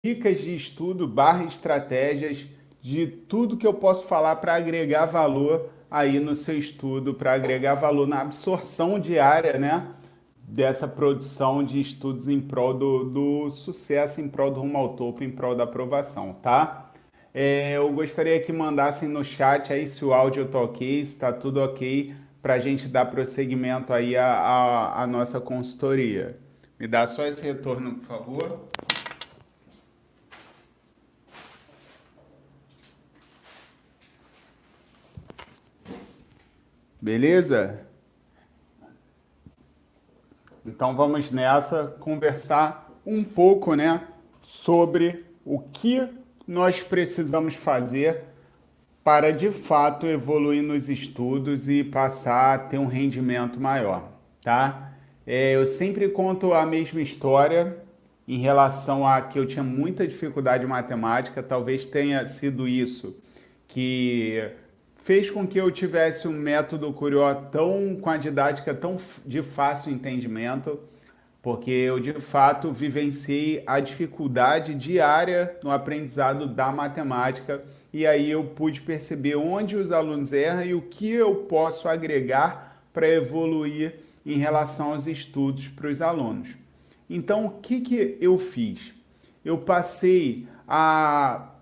dicas de estudo barra estratégias de tudo que eu posso falar para agregar valor aí no seu estudo, para agregar valor na absorção diária, né? Dessa produção de estudos em prol do sucesso, em prol do rumo ao topo, em prol da aprovação, tá? Eu gostaria que mandassem no chat aí se o áudio tá ok, se está tudo ok, para a gente dar prosseguimento aí à nossa consultoria. Me dá só esse retorno, por favor. Beleza? Então vamos nessa conversar um pouco, né, sobre o que nós precisamos fazer para de fato evoluir nos estudos e passar a ter um rendimento maior, tá? Eu sempre conto a mesma história em relação a que eu tinha muita dificuldade em matemática, talvez tenha sido isso que fez com que eu tivesse um método Curió tão com a didática tão de fácil entendimento, porque eu de fato vivenciei a dificuldade diária no aprendizado da matemática e aí eu pude perceber onde os alunos erram e o que eu posso agregar para evoluir em relação aos estudos para os alunos. Então, o que eu fiz? Eu passei a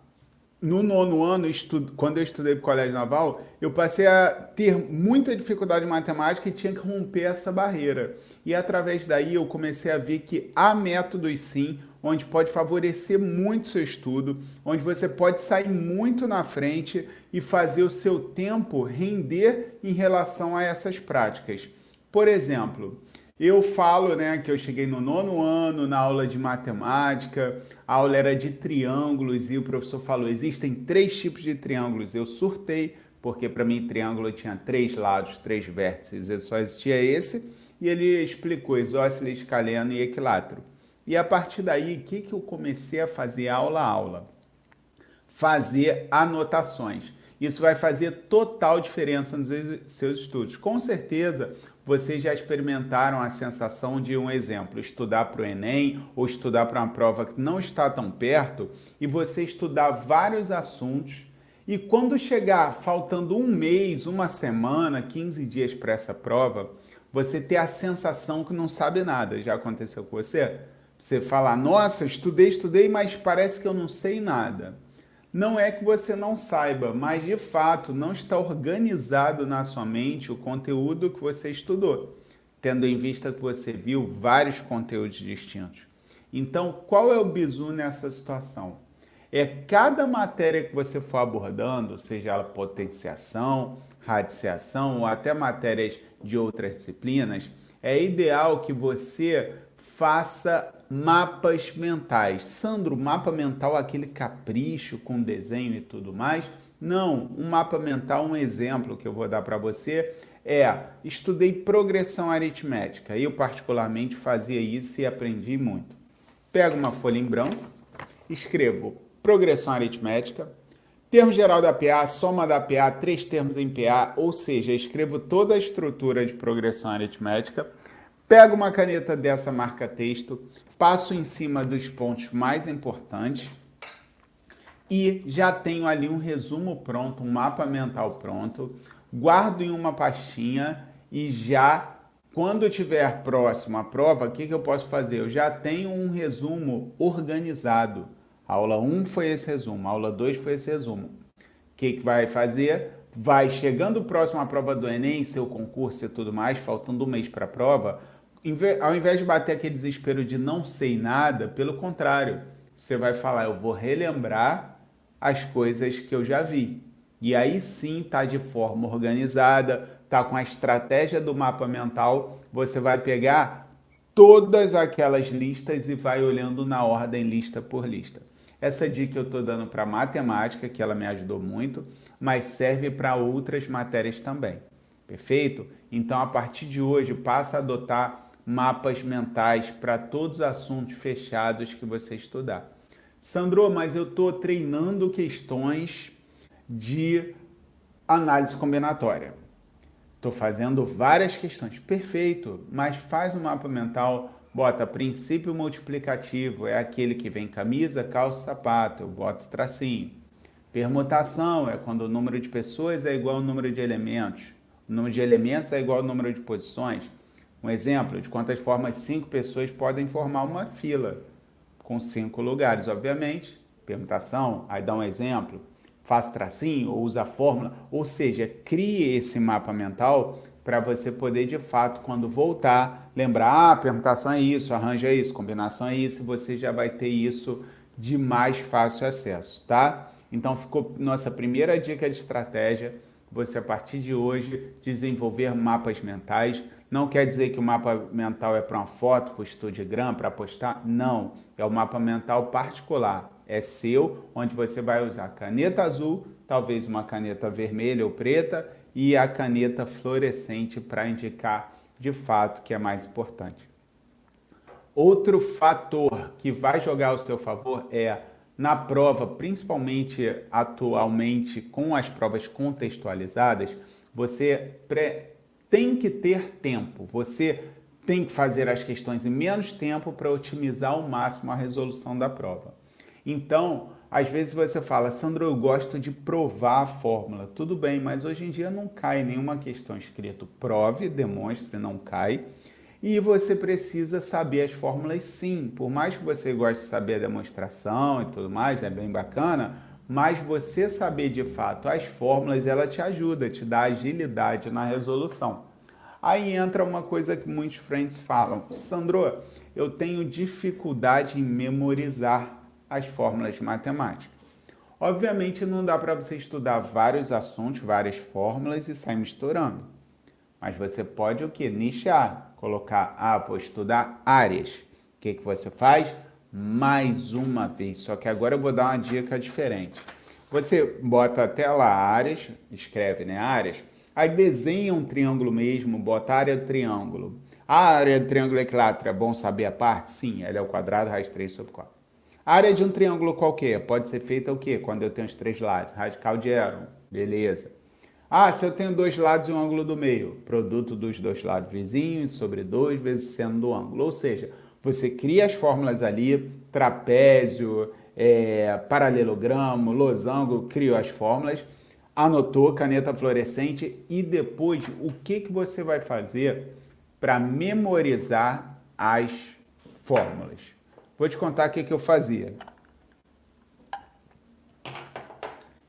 no nono ano, quando eu estudei para o Colégio Naval, eu passei a ter muita dificuldade em matemática e tinha que romper essa barreira. E através daí eu comecei a ver que há métodos sim, onde pode favorecer muito seu estudo, onde você pode sair muito na frente e fazer o seu tempo render em relação a essas práticas. Por exemplo, eu falo, né, que eu cheguei no nono ano, na aula de matemática, a aula era de triângulos e o professor falou, existem 3 tipos de triângulos. Eu surtei, porque para mim triângulo tinha 3 lados, 3 vértices, e só existia esse, e ele explicou isósceles, escaleno e equilátero. E a partir daí, o que eu comecei a fazer aula a aula? Fazer anotações. Isso vai fazer total diferença nos seus estudos. Com certeza, vocês já experimentaram a sensação de um exemplo, estudar para o Enem ou estudar para uma prova que não está tão perto e você estudar vários assuntos e quando chegar faltando um mês, uma semana, 15 dias para essa prova, você ter a sensação que não sabe nada. Já aconteceu com você? Você fala, nossa, estudei, mas parece que eu não sei nada. Não é que você não saiba, mas de fato não está organizado na sua mente o conteúdo que você estudou, tendo em vista que você viu vários conteúdos distintos. Então, qual é o bizu nessa situação? É cada matéria que você for abordando, seja ela potenciação, radiciação ou até matérias de outras disciplinas, é ideal que você faça mapas mentais. Sandro, mapa mental é aquele capricho com desenho e tudo mais? Não, um mapa mental, um exemplo que eu vou dar para você estudei progressão aritmética. Eu particularmente fazia isso e aprendi muito. Pego uma folha em branco, escrevo progressão aritmética, termo geral da PA, soma da PA, 3 termos em PA, ou seja, escrevo toda a estrutura de progressão aritmética, pego uma caneta dessa marca-texto, passo em cima dos pontos mais importantes e já tenho ali um resumo pronto, um mapa mental pronto, guardo em uma pastinha e já, quando tiver próximo à prova, o que eu posso fazer? Eu já tenho um resumo organizado. A aula 1 foi esse resumo, a aula 2 foi esse resumo. O que vai fazer? Vai chegando próximo à prova do Enem, seu concurso e tudo mais, faltando um mês para a prova, ao invés de bater aquele desespero de não sei nada, pelo contrário, você vai falar, eu vou relembrar as coisas que eu já vi. E aí sim tá de forma organizada, tá com a estratégia do mapa mental, você vai pegar todas aquelas listas e vai olhando na ordem lista por lista. Essa dica eu estou dando para matemática, que ela me ajudou muito, mas serve para outras matérias também. Perfeito? Então, a partir de hoje, passa a adotar mapas mentais para todos os assuntos fechados que você estudar. Sandro, mas eu estou treinando questões de análise combinatória. Estou fazendo várias questões. Perfeito, mas faz um mapa mental, bota princípio multiplicativo, é aquele que vem camisa, calça, sapato, eu boto tracinho. Permutação é quando o número de pessoas é igual ao número de elementos. O número de elementos é igual ao número de posições. Um exemplo de quantas formas 5 pessoas podem formar uma fila, com 5 lugares, obviamente. Permutação, aí dá um exemplo, faz tracinho ou usa a fórmula, ou seja, crie esse mapa mental para você poder, de fato, quando voltar, lembrar, permutação é isso, arranjo é isso, combinação é isso, você já vai ter isso de mais fácil acesso, tá? Então, ficou nossa primeira dica de estratégia, você, a partir de hoje, desenvolver mapas mentais. Não quer dizer que o mapa mental é para uma foto, para o Instagram, para postar, não. É o mapa mental particular, é seu, onde você vai usar caneta azul, talvez uma caneta vermelha ou preta, e a caneta fluorescente para indicar de fato que é mais importante. Outro fator que vai jogar ao seu favor é na prova, principalmente atualmente com as provas contextualizadas, você tem que ter tempo, você tem que fazer as questões em menos tempo para otimizar ao máximo a resolução da prova. Então, às vezes você fala, Sandro, eu gosto de provar a fórmula. Tudo bem, mas hoje em dia não cai nenhuma questão escrito prove, demonstre, não cai. E você precisa saber as fórmulas sim. Por mais que você goste de saber a demonstração e tudo mais, é bem bacana, mas você saber de fato as fórmulas, ela te ajuda, te dá agilidade na resolução. Aí entra uma coisa que muitos friends falam, Sandro, eu tenho dificuldade em memorizar as fórmulas matemáticas. Obviamente não dá para você estudar vários assuntos, várias fórmulas e sair misturando. Mas você pode o quê? Nichar, colocar, vou estudar áreas. O que você faz? Mais uma vez, só que agora eu vou dar uma dica diferente. Você bota até lá áreas, escreve, né, áreas, aí desenha um triângulo mesmo, bota a área do triângulo. A área do triângulo equilátero, é bom saber a parte? Sim, ela é o quadrado, raiz 3 sobre 4. A área de um triângulo qualquer pode ser feita o quê? Quando eu tenho os 3 lados. Radical de zero, beleza. Se eu tenho 2 lados e um ângulo do meio. Produto dos 2 lados vizinhos sobre 2 vezes o seno do ângulo. Ou seja, você cria as fórmulas ali, trapézio, paralelogramo, losango, criou as fórmulas, anotou, caneta fluorescente e depois o que você vai fazer para memorizar as fórmulas? Vou te contar o que eu fazia.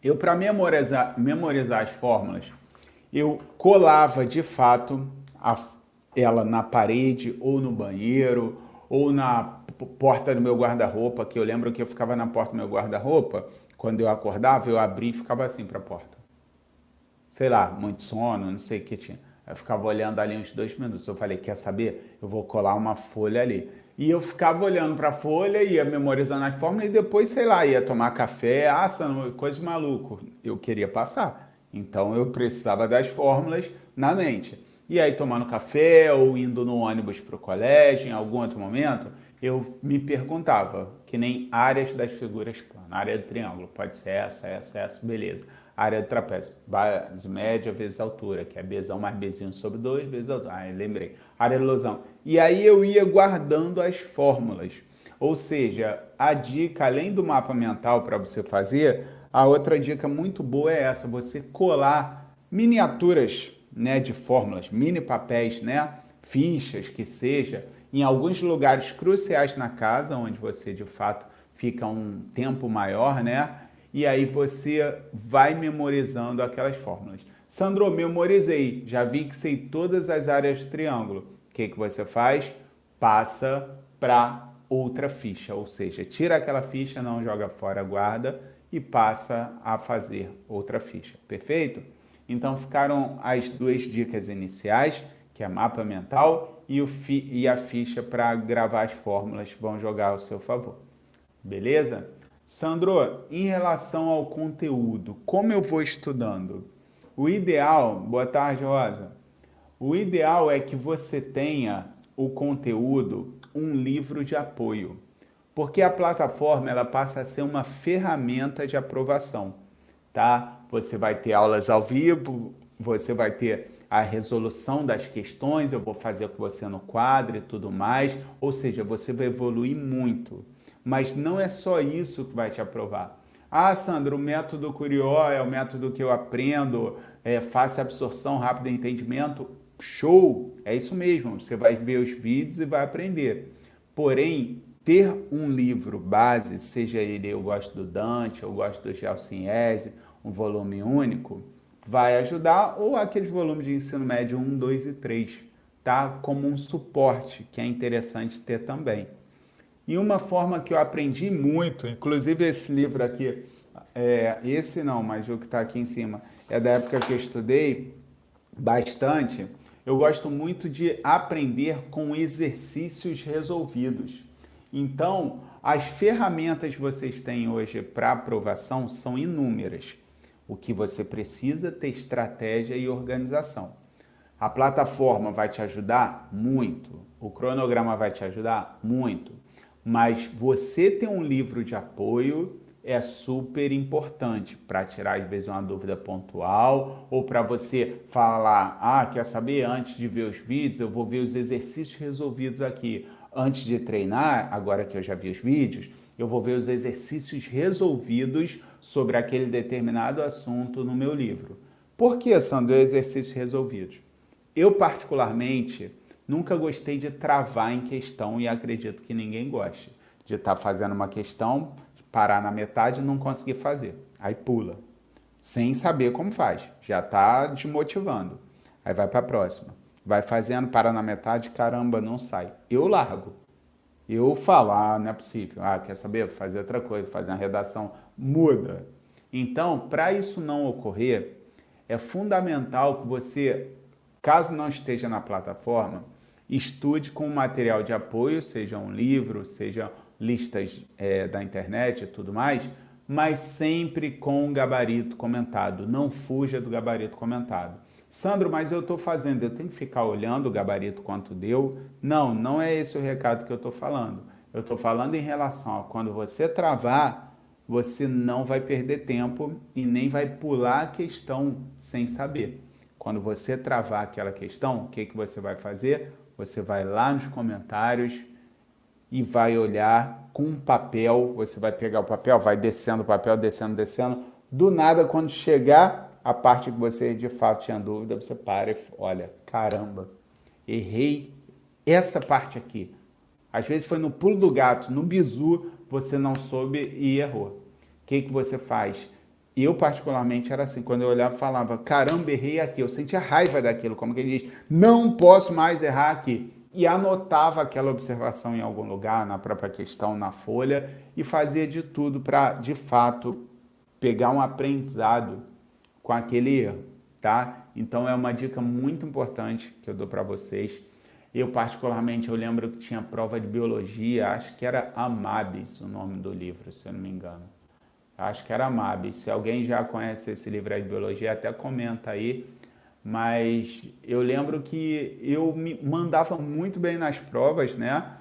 Eu, para memorizar as fórmulas, eu colava de fato ela na parede, ou no banheiro, ou na porta do meu guarda-roupa, que eu lembro que eu ficava na porta do meu guarda-roupa, quando eu acordava, eu abria e ficava assim para a porta. Sei lá, muito sono, não sei o que tinha. Eu ficava olhando ali uns 2 minutos. Eu falei, quer saber? Eu vou colar uma folha ali. E eu ficava olhando para a folha, ia memorizando as fórmulas e depois, sei lá, ia tomar café, coisa de maluco. Eu queria passar. Então eu precisava das fórmulas na mente. E aí, tomando café ou indo no ônibus para o colégio, em algum outro momento, eu me perguntava, que nem áreas das figuras planas. Área do triângulo, pode ser essa, beleza. Área do trapézio, base média vezes altura, que é Bzão mais Bzinho sobre 2 vezes altura. Lembrei. Área do losango. E aí eu ia guardando as fórmulas. Ou seja, a dica, além do mapa mental para você fazer, a outra dica muito boa é essa, você colar miniaturas, né, de fórmulas, mini papéis, né, fichas que seja, em alguns lugares cruciais na casa, onde você de fato fica um tempo maior, né? E aí você vai memorizando aquelas fórmulas. Sandro, memorizei, já vi que sei todas as áreas do triângulo. O que você faz? Passa para outra ficha, ou seja, tira aquela ficha, não joga fora, guarda e passa a fazer outra ficha, perfeito? Então ficaram as 2 dicas iniciais, que é mapa mental e a ficha para gravar as fórmulas vão jogar ao seu favor, beleza? Sandro, em relação ao conteúdo, como eu vou estudando? O ideal, boa tarde, Rosa. O ideal é que você tenha o conteúdo, um livro de apoio, porque a plataforma ela passa a ser uma ferramenta de aprovação, tá? Você vai ter aulas ao vivo, você vai ter a resolução das questões, eu vou fazer com você no quadro e tudo mais, ou seja, você vai evoluir muito. Mas não é só isso que vai te aprovar. Ah, Sandro, o método Curió é o método que eu aprendo, faço absorção rápida e entendimento. Show! É isso mesmo, você vai ver os vídeos e vai aprender. Porém, ter um livro base, seja ele eu gosto do Dante, eu gosto do Gelson-Ezzi, um volume único, vai ajudar, ou aqueles volumes de ensino médio 1, 2 e 3, tá? Como um suporte, que é interessante ter também. E uma forma que eu aprendi muito, inclusive esse livro aqui, esse não, mas o que está aqui em cima, é da época que eu estudei bastante, eu gosto muito de aprender com exercícios resolvidos. Então, as ferramentas que vocês têm hoje para aprovação são inúmeras. O que você precisa ter estratégia e organização. A plataforma vai te ajudar? Muito. O cronograma vai te ajudar? Muito. Mas você ter um livro de apoio é super importante para tirar, às vezes, uma dúvida pontual ou para você falar, quer saber? Antes de ver os vídeos, eu vou ver os exercícios resolvidos aqui. Antes de treinar, agora que eu já vi os vídeos, eu vou ver os exercícios resolvidos sobre aquele determinado assunto no meu livro. Por que, Sandro, exercícios resolvidos? Eu, particularmente, nunca gostei de travar em questão e acredito que ninguém goste. De estar fazendo uma questão, parar na metade e não conseguir fazer. Aí pula, sem saber como faz. Já está desmotivando. Aí vai para a próxima. Vai fazendo, para na metade, caramba, não sai. Eu largo. Eu falo, não é possível. Quer saber? Vou fazer outra coisa, fazer uma redação. Muda. Então, para isso não ocorrer, é fundamental que você, caso não esteja na plataforma, estude com material de apoio, seja um livro, seja listas da internet e tudo mais, mas sempre com gabarito comentado. Não fuja do gabarito comentado. Sandro, mas eu estou fazendo, eu tenho que ficar olhando o gabarito quanto deu? Não, não é esse o recado que eu estou falando. Eu estou falando em relação a quando você travar, você não vai perder tempo e nem vai pular a questão sem saber. Quando você travar aquela questão, o que você vai fazer? Você vai lá nos comentários e vai olhar com um papel, você vai pegar o papel, vai descendo o papel, descendo, descendo. Do nada, quando chegar a parte que você de fato tinha dúvida, você para e olha, caramba, errei essa parte aqui. Às vezes foi no pulo do gato, no bizu, você não soube e errou. O que você faz? Eu, particularmente, era assim, quando eu olhava e falava, caramba, errei aqui, eu sentia raiva daquilo, como que ele diz, não posso mais errar aqui. E anotava aquela observação em algum lugar, na própria questão, na folha, e fazia de tudo para, de fato, pegar um aprendizado com aquele erro, tá? Então, é uma dica muito importante que eu dou para vocês. Eu, particularmente, eu lembro que tinha prova de biologia, acho que era Amabis o nome do livro, se eu não me engano. Acho que era Amabis. Se alguém já conhece esse livro aí de biologia, até comenta aí. Mas eu lembro que eu me mandava muito bem nas provas, né?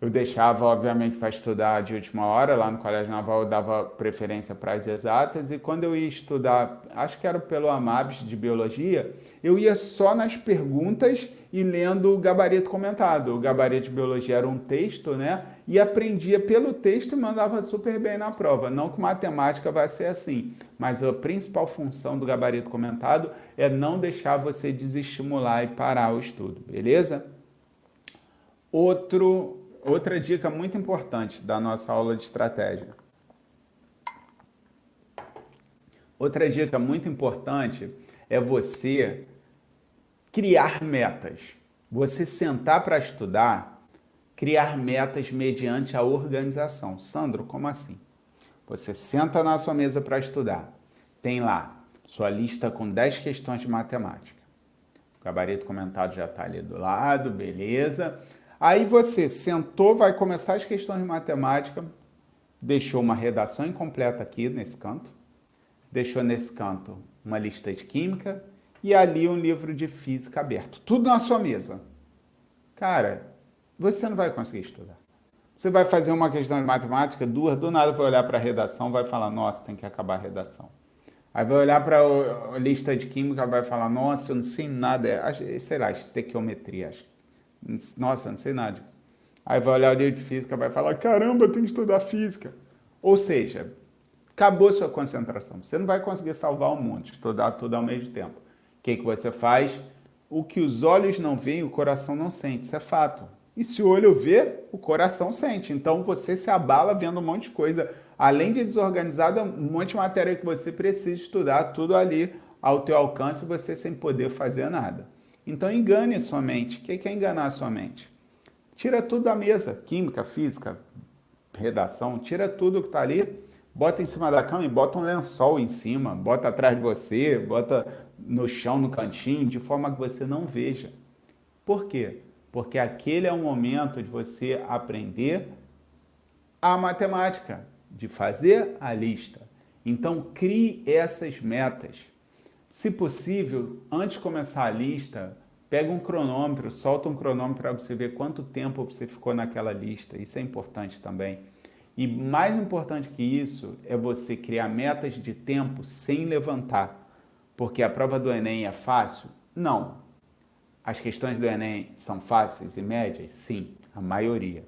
Eu deixava, obviamente, para estudar de última hora, lá no Colégio Naval eu dava preferência para as exatas, e quando eu ia estudar, acho que era pelo Amabis de Biologia, eu ia só nas perguntas e lendo o gabarito comentado. O gabarito de Biologia era um texto, né? E aprendia pelo texto e mandava super bem na prova. Não que matemática vai ser assim, mas a principal função do gabarito comentado é não deixar você desestimular e parar o estudo, beleza? Outra dica muito importante da nossa aula de estratégia. Outra dica muito importante é você criar metas. Você sentar para estudar, criar metas mediante a organização. Sandro, como assim? Você senta na sua mesa para estudar. Tem lá sua lista com 10 questões de matemática. O gabarito comentado já está ali do lado, beleza. Aí você sentou, vai começar as questões de matemática, deixou uma redação incompleta aqui nesse canto, deixou nesse canto uma lista de química e ali um livro de física aberto. Tudo na sua mesa. Cara, você não vai conseguir estudar. Você vai fazer uma questão de matemática, duas, do nada vai olhar para a redação, vai falar, nossa, tem que acabar a redação. Aí vai olhar para a lista de química e vai falar, nossa, eu não sei nada, sei lá, estequiometria, acho. Nossa, eu não sei nada disso. Aí vai olhar o livro de física e vai falar, caramba, eu tenho que estudar física. Ou seja, acabou sua concentração. Você não vai conseguir salvar o mundo, estudar tudo ao mesmo tempo. O que você faz? O que os olhos não veem, o coração não sente. Isso é fato. E se o olho vê, o coração sente. Então você se abala vendo um monte de coisa. Além de desorganizada, um monte de matéria que você precisa estudar, tudo ali ao teu alcance, você sem poder fazer nada. Então engane sua mente. O que é enganar a sua mente? Tira tudo da mesa. Química, física, redação, tira tudo que está ali, bota em cima da cama e bota um lençol em cima, bota atrás de você, bota no chão, no cantinho, de forma que você não veja. Por quê? Porque aquele é o momento de você aprender a matemática, de fazer a lista. Então, crie essas metas. Se possível, antes de começar a lista, pega um cronômetro, solta um cronômetro para você ver quanto tempo você ficou naquela lista. Isso é importante também. E mais importante que isso é você criar metas de tempo sem levantar. Porque a prova do Enem é fácil? Não. As questões do Enem são fáceis e médias? Sim, a maioria.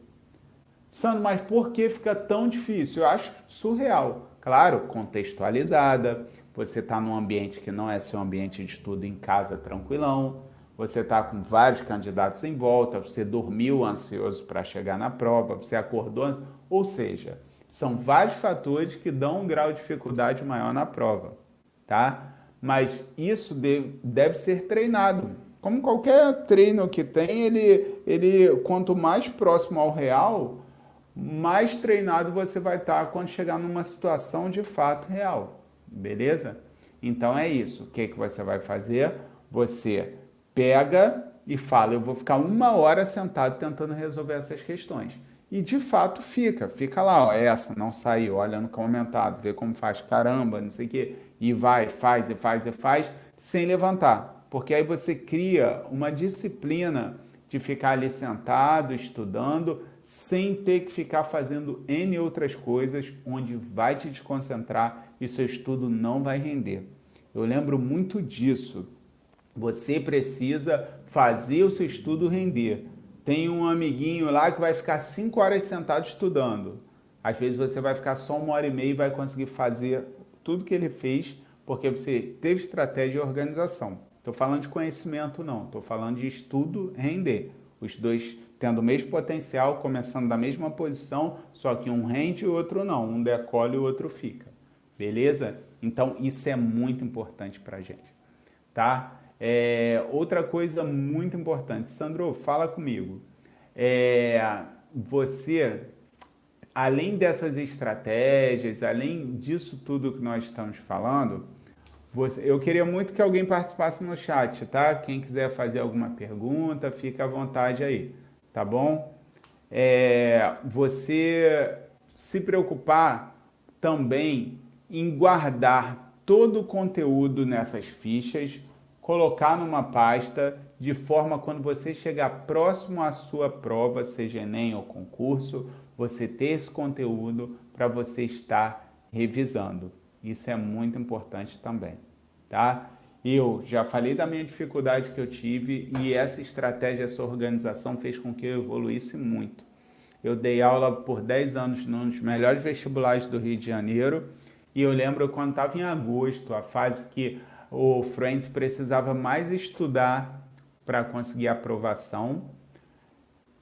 Sandro, mas por que fica tão difícil? Eu acho surreal. Claro, contextualizada. Você está num ambiente que não é seu ambiente de estudo em casa tranquilão. Você está com vários candidatos em volta. Você dormiu ansioso para chegar na prova. Você acordou. Ou seja, são vários fatores que dão um grau de dificuldade maior na prova, tá? Mas isso deve ser treinado. Como qualquer treino que tem, quanto mais próximo ao real, mais treinado você vai estar quando chegar numa situação de fato real, beleza? Então é isso. O que você vai fazer? Você pega e fala, eu vou ficar 1 hora sentado tentando resolver essas questões. E de fato fica lá, ó, essa não saiu, olha no comentado, vê como faz, caramba, não sei o quê, e vai, faz, sem levantar. Porque aí você cria uma disciplina de ficar ali sentado, estudando, sem ter que ficar fazendo N outras coisas, onde vai te desconcentrar e seu estudo não vai render. Eu lembro muito disso. Você precisa fazer o seu estudo render. Tem um amiguinho lá que vai ficar 5 horas sentado estudando. Às vezes você vai ficar só 1 hora e meia e vai conseguir fazer tudo que ele fez, porque você teve estratégia e organização. Estou falando de conhecimento, não. Estou falando de estudo render. Os dois tendo o mesmo potencial, começando da mesma posição, só que um rende e o outro não. Um decola e o outro fica. Beleza? Então, isso é muito importante para a gente. Tá? Outra coisa muito importante. Sandro, fala comigo. Você, além dessas estratégias, além disso tudo que nós estamos falando, eu queria muito que alguém participasse no chat, tá? Quem quiser fazer alguma pergunta, fica à vontade aí, tá bom? Você se preocupar também em guardar todo o conteúdo nessas fichas, colocar numa pasta, de forma quando você chegar próximo à sua prova, seja Enem ou concurso, você ter esse conteúdo para você estar revisando. Isso é muito importante também, tá? Eu já falei da minha dificuldade que eu tive e essa estratégia, essa organização fez com que eu evoluísse muito. Eu dei aula por 10 anos nos melhores vestibulares do Rio de Janeiro e eu lembro quando estava em agosto, a fase que o Friends precisava mais estudar para conseguir a aprovação,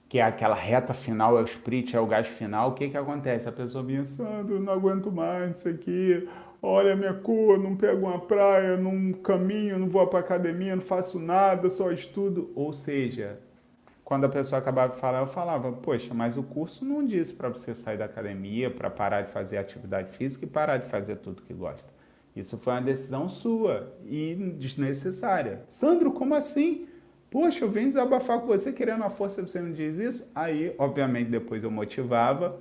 que é aquela reta final, é o sprint, é o gás final. O que acontece? A pessoa vinha, Sandro, não aguento mais isso aqui, olha a minha cor, não pego uma praia, não caminho, não vou para academia, não faço nada, só estudo. Ou seja, quando a pessoa acabava de falar, eu falava, poxa, mas o curso não disse para você sair da academia, para parar de fazer atividade física e parar de fazer tudo que gosta. Isso foi uma decisão sua e desnecessária. Sandro, como assim? Poxa, eu venho desabafar com você querendo a força, você não diz isso? Aí, obviamente, depois eu motivava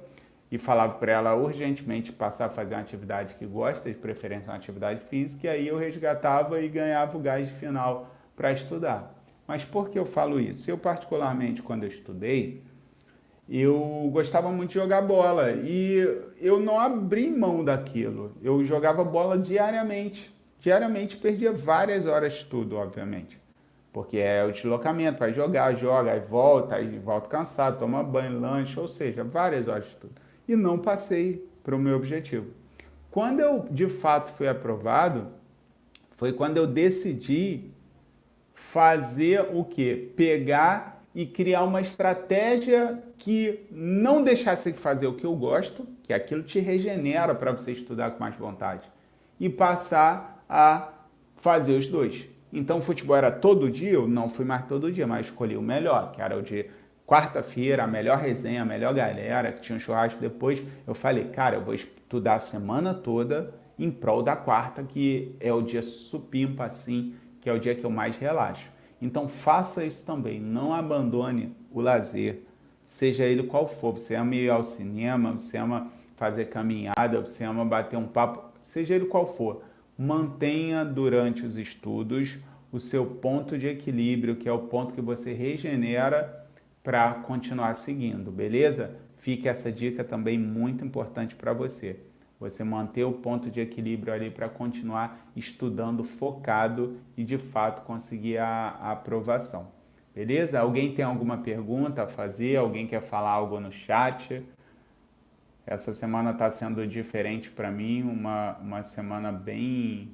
e falava para ela urgentemente passar a fazer uma atividade que gosta, de preferência uma atividade física, e aí eu resgatava e ganhava o gás final para estudar. Mas por que eu falo isso? Eu, particularmente, quando eu estudei, eu gostava muito de jogar bola e eu não abri mão daquilo. Eu jogava bola diariamente. Diariamente perdia várias horas de estudo, obviamente. Porque é o deslocamento, vai jogar, joga, aí volta cansado, toma banho, lanche, ou seja, várias horas de estudo. E não passei para o meu objetivo. Quando eu de fato fui aprovado, foi quando eu decidi fazer o quê? Pegar e criar uma estratégia que não deixasse de fazer o que eu gosto, que aquilo te regenera para você estudar com mais vontade, e passar a fazer os dois. Então, o futebol era todo dia, eu não fui mais todo dia, mas escolhi o melhor, que era o de quarta-feira, a melhor resenha, a melhor galera, que tinha um churrasco depois. Eu falei, cara, eu vou estudar a semana toda em prol da quarta, que é o dia supimpa, assim, que é o dia que eu mais relaxo. Então faça isso também, não abandone o lazer, seja ele qual for. Você ama ir ao cinema, você ama fazer caminhada, você ama bater um papo, seja ele qual for. Mantenha durante os estudos o seu ponto de equilíbrio, que é o ponto que você regenera para continuar seguindo, beleza? Fique essa dica também muito importante para você. Você manter o ponto de equilíbrio ali para continuar estudando focado e de fato conseguir a aprovação. Beleza? Alguém tem alguma pergunta a fazer? Alguém quer falar algo no chat? Essa semana está sendo diferente para mim, uma semana bem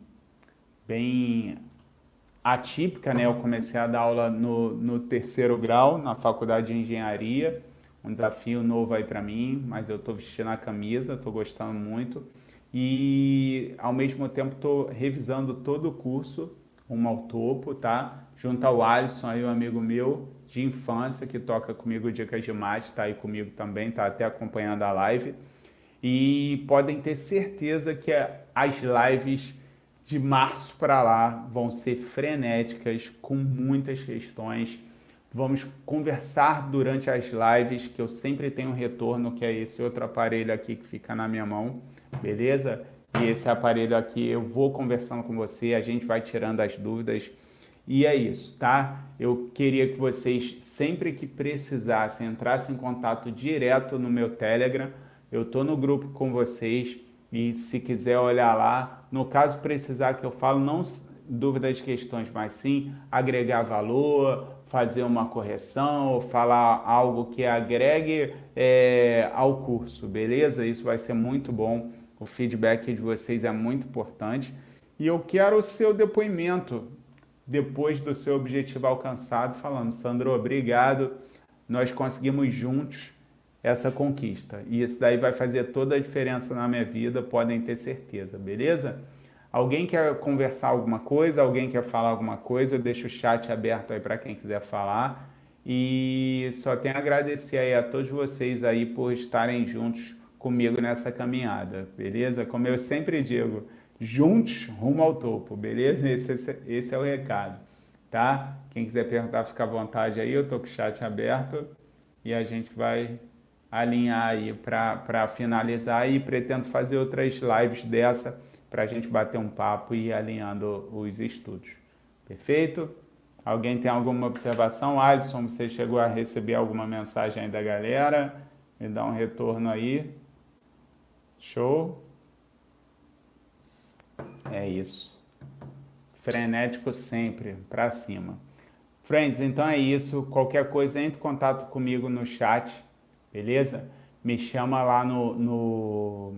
atípica, né? Eu comecei a dar aula no terceiro grau, na faculdade de engenharia, um desafio novo aí para mim, mas eu estou vestindo a camisa, estou gostando muito e ao mesmo tempo estou revisando todo o curso rumo ao topo, tá? Junto ao Alisson, aí um amigo meu de infância que toca comigo Dicas de Mate, tá aí comigo também, tá até acompanhando a live. E podem ter certeza que as lives de março para lá vão ser frenéticas, com muitas questões. Vamos conversar durante as lives, que eu sempre tenho um retorno, que é esse outro aparelho aqui que fica na minha mão, beleza? E esse aparelho aqui eu vou conversando com você, a gente vai tirando as dúvidas. E é isso, tá? Eu queria que vocês, sempre que precisassem, entrassem em contato direto no meu Telegram. Eu tô no grupo com vocês e se quiser olhar lá, no caso precisar que eu falo, não dúvidas, questões, mas sim agregar valor, fazer uma correção, ou falar algo que agregue ao curso, beleza? Isso vai ser muito bom, o feedback de vocês é muito importante. E eu quero o seu depoimento depois do seu objetivo alcançado, falando, Sandro, obrigado, nós conseguimos juntos essa conquista. E isso daí vai fazer toda a diferença na minha vida, podem ter certeza, beleza? Alguém quer conversar alguma coisa? Alguém quer falar alguma coisa? Eu deixo o chat aberto aí para quem quiser falar. E só tenho a agradecer aí a todos vocês aí por estarem juntos comigo nessa caminhada, beleza? Como eu sempre digo, juntos rumo ao topo, beleza? Esse é o recado, tá? Quem quiser perguntar, fica à vontade aí, eu tô com o chat aberto e a gente vai alinhar aí para finalizar e pretendo fazer outras lives dessa para a gente bater um papo e ir alinhando os estudos. Perfeito? Alguém tem alguma observação? Alisson, você chegou a receber alguma mensagem aí da galera? Me dá um retorno aí. Show? É isso. Frenético sempre, para cima. Friends, então é isso. Qualquer coisa, entre em contato comigo no chat, beleza? Me chama lá no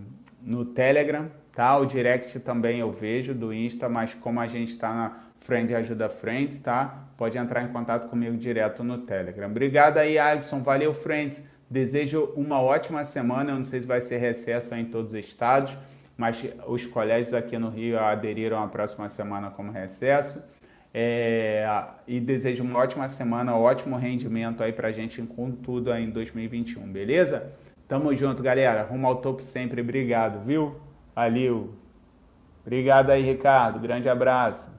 Telegram, tá? O direct também eu vejo do Insta, mas como a gente está na Friend Ajuda Friends, tá? Pode entrar em contato comigo direto no Telegram. Obrigado aí, Alisson. Valeu, Friends. Desejo uma ótima semana. Eu não sei se vai ser recesso aí em todos os estados, mas os colégios aqui no Rio aderiram à próxima semana como recesso. E desejo uma ótima semana, ótimo rendimento aí pra gente com tudo aí em 2021, beleza? Tamo junto, galera. Rumo ao topo sempre. Obrigado, viu? Valeu. Obrigado aí, Ricardo. Grande abraço.